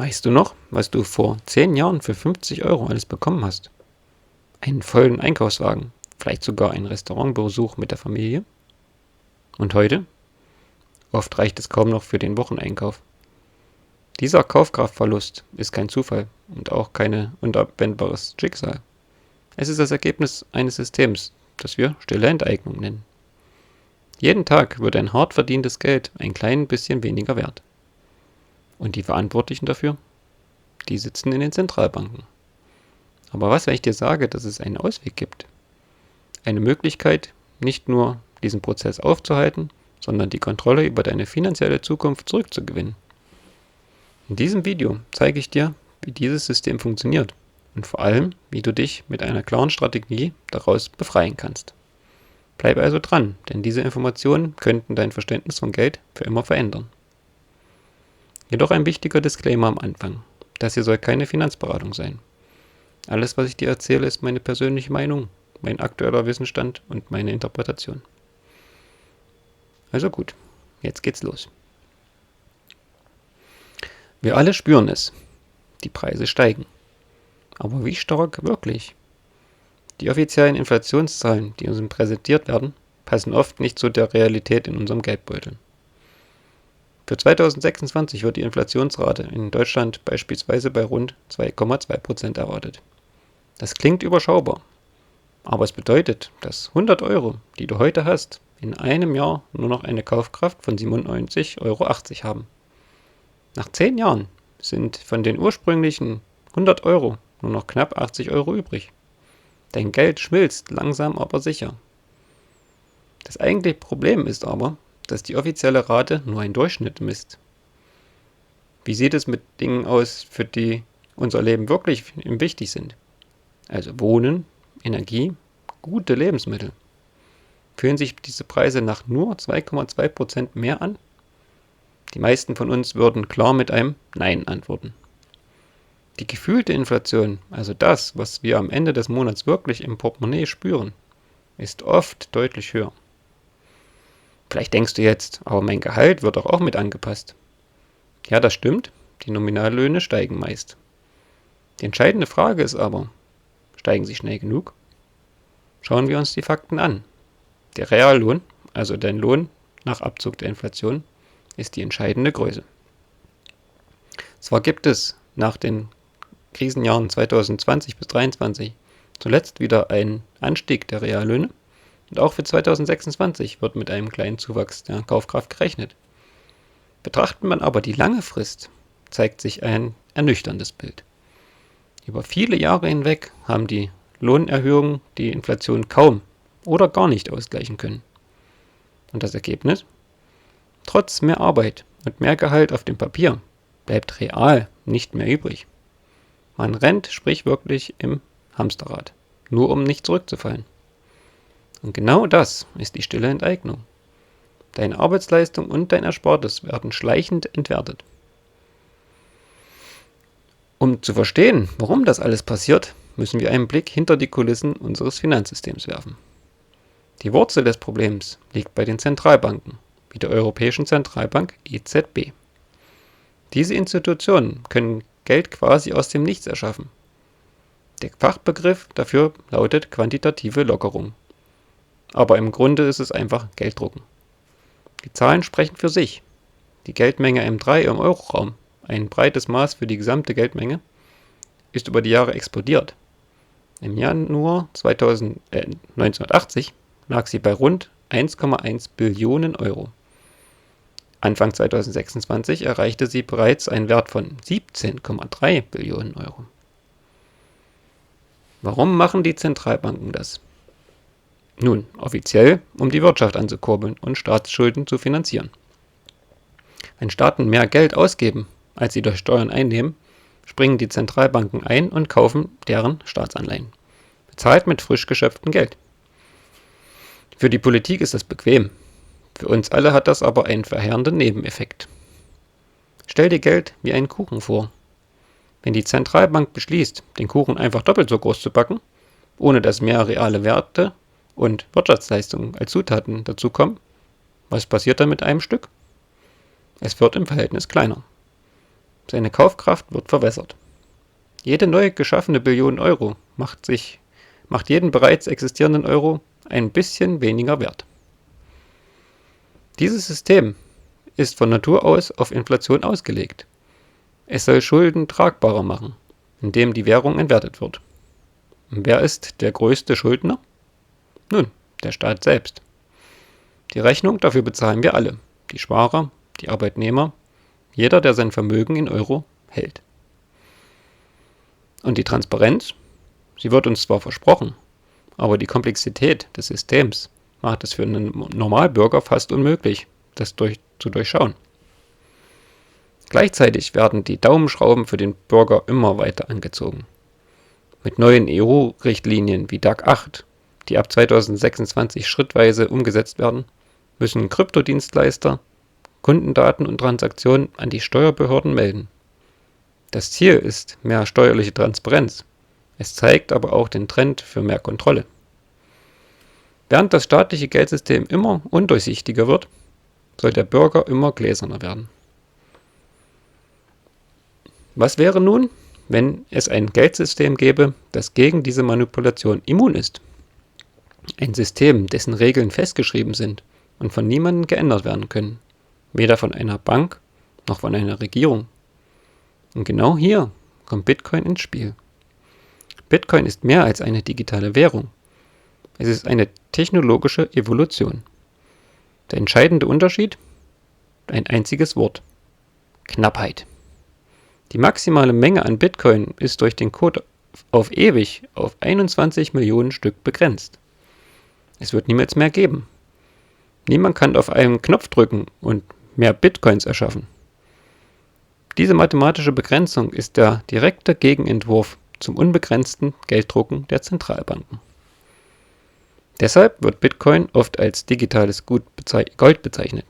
Weißt du noch, was du vor 10 Jahren für 50 € alles bekommen hast? Einen vollen Einkaufswagen, vielleicht sogar einen Restaurantbesuch mit der Familie? Und heute? Oft reicht es kaum noch für den Wocheneinkauf. Dieser Kaufkraftverlust ist kein Zufall und auch kein unabwendbares Schicksal. Es ist das Ergebnis eines Systems, das wir stille Enteignung nennen. Jeden Tag wird ein hart verdientes Geld ein klein bisschen weniger wert. Und die Verantwortlichen dafür? Die sitzen in den Zentralbanken. Aber was, wenn ich dir sage, dass es einen Ausweg gibt? Eine Möglichkeit, nicht nur diesen Prozess aufzuhalten, sondern die Kontrolle über deine finanzielle Zukunft zurückzugewinnen. In diesem Video zeige ich dir, wie dieses System funktioniert und vor allem, wie du dich mit einer klaren Strategie daraus befreien kannst. Bleib also dran, denn diese Informationen könnten dein Verständnis von Geld für immer verändern. Jedoch ein wichtiger Disclaimer am Anfang. Das hier soll keine Finanzberatung sein. Alles, was ich dir erzähle, ist meine persönliche Meinung, mein aktueller Wissensstand und meine Interpretation. Also gut, jetzt geht's los. Wir alle spüren es. Die Preise steigen. Aber wie stark wirklich? Die offiziellen Inflationszahlen, die uns präsentiert werden, passen oft nicht zu der Realität in unserem Geldbeutel. Für 2026 wird die Inflationsrate in Deutschland beispielsweise bei rund 2,2% erwartet. Das klingt überschaubar, aber es bedeutet, dass 100 €, die du heute hast, in einem Jahr nur noch eine Kaufkraft von 97,80 € haben. Nach 10 Jahren sind von den ursprünglichen 100 € nur noch knapp 80 € übrig. Dein Geld schmilzt langsam aber sicher. Das eigentliche Problem ist aber, dass die offizielle Rate nur ein Durchschnitt misst. Wie sieht es mit Dingen aus, für die unser Leben wirklich wichtig sind? Also Wohnen, Energie, gute Lebensmittel. Fühlen sich diese Preise nach nur 2,2% mehr an? Die meisten von uns würden klar mit einem Nein antworten. Die gefühlte Inflation, also das, was wir am Ende des Monats wirklich im Portemonnaie spüren, ist oft deutlich höher. Vielleicht denkst du jetzt, aber mein Gehalt wird doch auch mit angepasst. Ja, das stimmt, die Nominallöhne steigen meist. Die entscheidende Frage ist aber, steigen sie schnell genug? Schauen wir uns die Fakten an. Der Reallohn, also dein Lohn nach Abzug der Inflation, ist die entscheidende Größe. Zwar gibt es nach den Krisenjahren 2020 bis 2023 zuletzt wieder einen Anstieg der Reallöhne und auch für 2026 wird mit einem kleinen Zuwachs der Kaufkraft gerechnet. Betrachtet man aber die lange Frist, zeigt sich ein ernüchterndes Bild. Über viele Jahre hinweg haben die Lohnerhöhungen die Inflation kaum oder gar nicht ausgleichen können. Und das Ergebnis? Trotz mehr Arbeit und mehr Gehalt auf dem Papier bleibt real nicht mehr übrig. Man rennt sprichwörtlich im Hamsterrad, nur um nicht zurückzufallen. Und genau das ist die stille Enteignung. Deine Arbeitsleistung und dein Erspartes werden schleichend entwertet. Um zu verstehen, warum das alles passiert, müssen wir einen Blick hinter die Kulissen unseres Finanzsystems werfen. Die Wurzel des Problems liegt bei den Zentralbanken, wie der Europäischen Zentralbank EZB. Diese Institutionen können Geld quasi aus dem Nichts erschaffen. Der Fachbegriff dafür lautet quantitative Lockerung. Aber im Grunde ist es einfach Gelddrucken. Die Zahlen sprechen für sich. Die Geldmenge M3 im Euroraum, ein breites Maß für die gesamte Geldmenge, ist über die Jahre explodiert. Im Januar 1980 lag sie bei rund 1,1 Billionen Euro. Anfang 2026 erreichte sie bereits einen Wert von 17,3 Billionen Euro. Warum machen die Zentralbanken das? Nun, offiziell, um die Wirtschaft anzukurbeln und Staatsschulden zu finanzieren. Wenn Staaten mehr Geld ausgeben, als sie durch Steuern einnehmen, springen die Zentralbanken ein und kaufen deren Staatsanleihen, bezahlt mit frisch geschöpftem Geld. Für die Politik ist das bequem. Für uns alle hat das aber einen verheerenden Nebeneffekt. Stell dir Geld wie einen Kuchen vor. Wenn die Zentralbank beschließt, den Kuchen einfach doppelt so groß zu backen, ohne dass mehr reale Werte und Wirtschaftsleistungen als Zutaten dazukommen, was passiert dann mit einem Stück? Es wird im Verhältnis kleiner. Seine Kaufkraft wird verwässert. Jede neu geschaffene Billion Euro macht jeden bereits existierenden Euro ein bisschen weniger wert. Dieses System ist von Natur aus auf Inflation ausgelegt. Es soll Schulden tragbarer machen, indem die Währung entwertet wird. Und wer ist der größte Schuldner? Nun, der Staat selbst. Die Rechnung dafür bezahlen wir alle, die Sparer, die Arbeitnehmer, jeder, der sein Vermögen in Euro hält. Und die Transparenz? Sie wird uns zwar versprochen, aber die Komplexität des Systems macht es für einen Normalbürger fast unmöglich, das zu durchschauen. Gleichzeitig werden die Daumenschrauben für den Bürger immer weiter angezogen. Mit neuen EU-Richtlinien wie DAC 8, die ab 2026 schrittweise umgesetzt werden, müssen Kryptodienstleister Kundendaten und Transaktionen an die Steuerbehörden melden. Das Ziel ist mehr steuerliche Transparenz. Es zeigt aber auch den Trend für mehr Kontrolle. Während das staatliche Geldsystem immer undurchsichtiger wird, soll der Bürger immer gläserner werden. Was wäre nun, wenn es ein Geldsystem gäbe, das gegen diese Manipulation immun ist? Ein System, dessen Regeln festgeschrieben sind und von niemandem geändert werden können, weder von einer Bank noch von einer Regierung. Und genau hier kommt Bitcoin ins Spiel. Bitcoin ist mehr als eine digitale Währung. Es ist eine technologische Evolution. Der entscheidende Unterschied? Ein einziges Wort: Knappheit. Die maximale Menge an Bitcoin ist durch den Code auf ewig auf 21 Millionen Stück begrenzt. Es wird niemals mehr geben. Niemand kann auf einen Knopf drücken und mehr Bitcoins erschaffen. Diese mathematische Begrenzung ist der direkte Gegenentwurf zum unbegrenzten Gelddrucken der Zentralbanken. Deshalb wird Bitcoin oft als digitales Gold bezeichnet.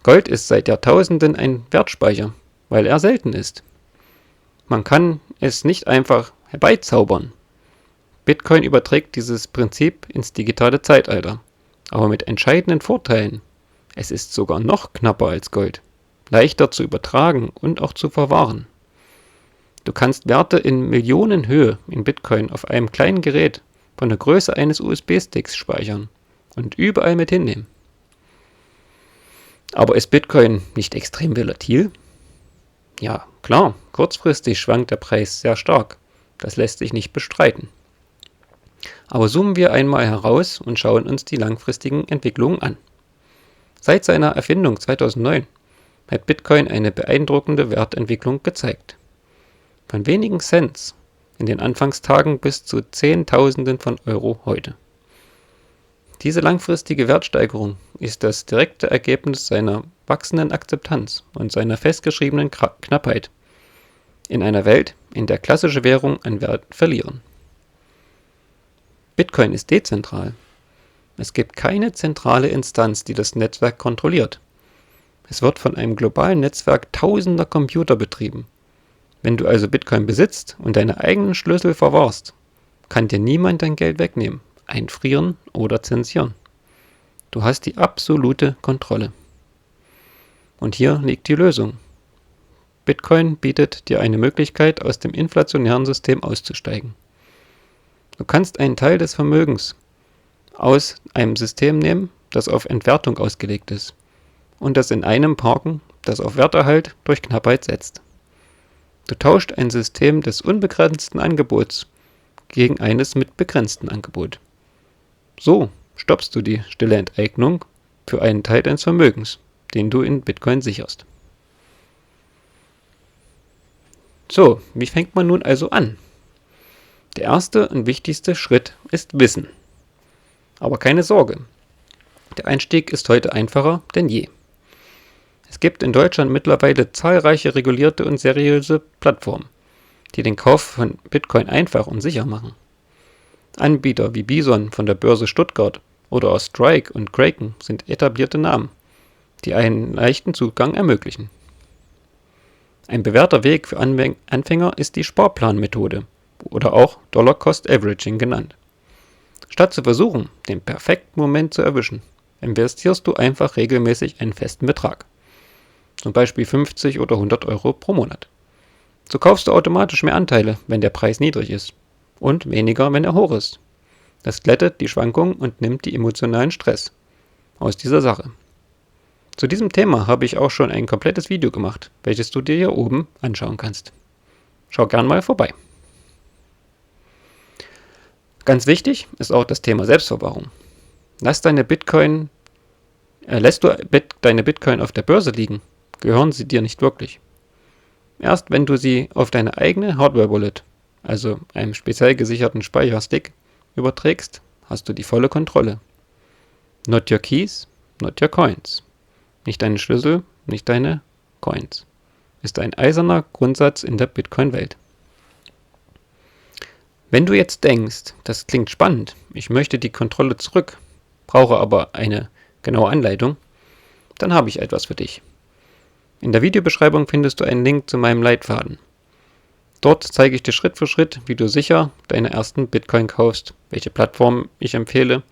Gold ist seit Jahrtausenden ein Wertspeicher, weil er selten ist. Man kann es nicht einfach herbeizaubern. Bitcoin überträgt dieses Prinzip ins digitale Zeitalter, aber mit entscheidenden Vorteilen. Es ist sogar noch knapper als Gold, leichter zu übertragen und auch zu verwahren. Du kannst Werte in Millionenhöhe in Bitcoin auf einem kleinen Gerät von der Größe eines USB-Sticks speichern und überall mit hinnehmen. Aber ist Bitcoin nicht extrem volatil? Ja, klar, kurzfristig schwankt der Preis sehr stark. Das lässt sich nicht bestreiten. Aber zoomen wir einmal heraus und schauen uns die langfristigen Entwicklungen an. Seit seiner Erfindung 2009 hat Bitcoin eine beeindruckende Wertentwicklung gezeigt. Von wenigen Cents in den Anfangstagen bis zu Zehntausenden von Euro heute. Diese langfristige Wertsteigerung ist das direkte Ergebnis seiner wachsenden Akzeptanz und seiner festgeschriebenen Knappheit in einer Welt, in der klassische Währungen an Wert verlieren. Bitcoin ist dezentral. Es gibt keine zentrale Instanz, die das Netzwerk kontrolliert. Es wird von einem globalen Netzwerk tausender Computer betrieben. Wenn du also Bitcoin besitzt und deine eigenen Schlüssel verwahrst, kann dir niemand dein Geld wegnehmen, einfrieren oder zensieren. Du hast die absolute Kontrolle. Und hier liegt die Lösung. Bitcoin bietet dir eine Möglichkeit, aus dem inflationären System auszusteigen. Du kannst einen Teil des Vermögens aus einem System nehmen, das auf Entwertung ausgelegt ist, und das in einem parken, das auf Werterhalt durch Knappheit setzt. Du tauscht ein System des unbegrenzten Angebots gegen eines mit begrenztem Angebot. So stoppst du die stille Enteignung für einen Teil deines Vermögens, den du in Bitcoin sicherst. So, wie fängt man nun also an? Der erste und wichtigste Schritt ist Wissen. Aber keine Sorge, der Einstieg ist heute einfacher denn je. Es gibt in Deutschland mittlerweile zahlreiche regulierte und seriöse Plattformen, die den Kauf von Bitcoin einfach und sicher machen. Anbieter wie Bison von der Börse Stuttgart oder auch Strike und Kraken sind etablierte Namen, die einen leichten Zugang ermöglichen. Ein bewährter Weg für Anfänger ist die Sparplanmethode oder auch Dollar Cost Averaging genannt. Statt zu versuchen, den perfekten Moment zu erwischen, investierst du einfach regelmäßig einen festen Betrag. zum Beispiel 50 oder 100 Euro pro Monat. So kaufst du automatisch mehr Anteile, wenn der Preis niedrig ist und weniger, wenn er hoch ist. Das glättet die Schwankungen und nimmt die emotionalen Stress aus dieser Sache. Zu diesem Thema habe ich auch schon ein komplettes Video gemacht, welches du dir hier oben anschauen kannst. Schau gern mal vorbei. Ganz wichtig ist auch das Thema Selbstverwahrung. Lässt du deine Bitcoin auf der Börse liegen, gehören sie dir nicht wirklich. Erst wenn du sie auf deine eigene Hardware-Wallet, also einem speziell gesicherten Speicherstick, überträgst, hast du die volle Kontrolle. Not your keys, not your coins. Nicht deine Schlüssel, nicht deine Coins. Ist ein eiserner Grundsatz in der Bitcoin-Welt. Wenn du jetzt denkst, das klingt spannend, ich möchte die Kontrolle zurück, brauche aber eine genaue Anleitung, dann habe ich etwas für dich. In der Videobeschreibung findest du einen Link zu meinem Leitfaden. Dort zeige ich dir Schritt für Schritt, wie du sicher deine ersten Bitcoin kaufst, welche Plattform ich empfehle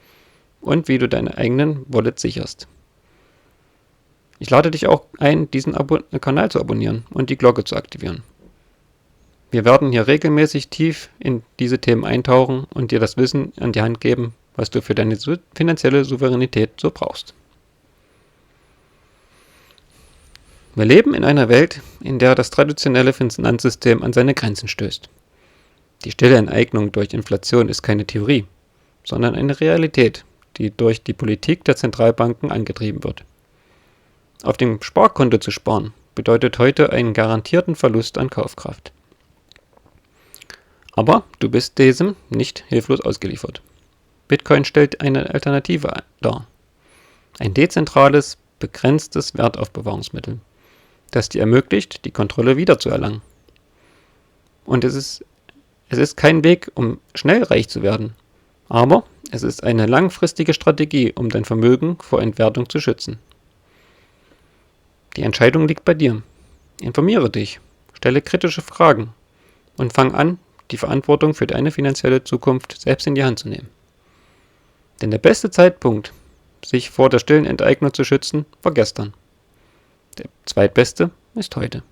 und wie du deine eigenen Wallets sicherst. Ich lade dich auch ein, diesen Kanal zu abonnieren und die Glocke zu aktivieren. Wir werden hier regelmäßig tief in diese Themen eintauchen und dir das Wissen an die Hand geben, was du für deine finanzielle Souveränität so brauchst. Wir leben in einer Welt, in der das traditionelle Finanzsystem an seine Grenzen stößt. Die stille Enteignung durch Inflation ist keine Theorie, sondern eine Realität, die durch die Politik der Zentralbanken angetrieben wird. Auf dem Sparkonto zu sparen, bedeutet heute einen garantierten Verlust an Kaufkraft. Aber du bist diesem nicht hilflos ausgeliefert. Bitcoin stellt eine Alternative dar. Ein dezentrales, begrenztes Wertaufbewahrungsmittel, das dir ermöglicht, die Kontrolle wiederzuerlangen. Und es ist kein Weg, um schnell reich zu werden, aber es ist eine langfristige Strategie, um dein Vermögen vor Entwertung zu schützen. Die Entscheidung liegt bei dir. Informiere dich, stelle kritische Fragen und fang an, die Verantwortung für deine finanzielle Zukunft selbst in die Hand zu nehmen. Denn der beste Zeitpunkt, sich vor der stillen Enteignung zu schützen, war gestern. Der zweitbeste ist heute.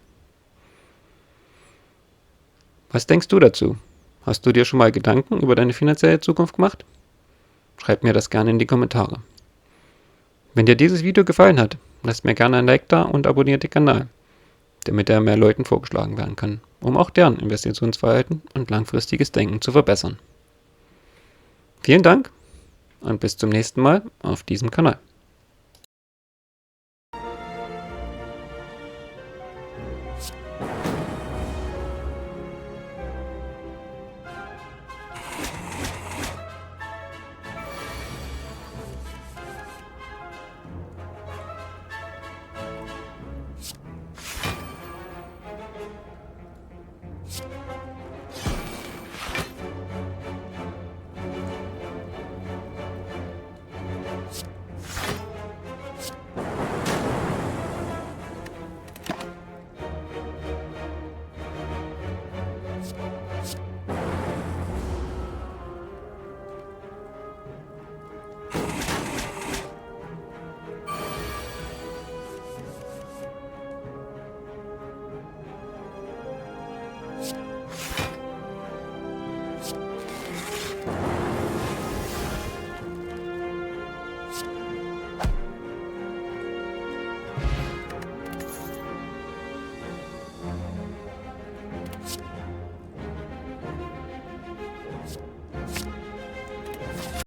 Was denkst du dazu? Hast du dir schon mal Gedanken über deine finanzielle Zukunft gemacht? Schreib mir das gerne in die Kommentare. Wenn dir dieses Video gefallen hat, lass mir gerne ein Like da und abonniere den Kanal, damit er mehr Leuten vorgeschlagen werden kann, um auch deren Investitionsverhalten und langfristiges Denken zu verbessern. Vielen Dank und bis zum nächsten Mal auf diesem Kanal.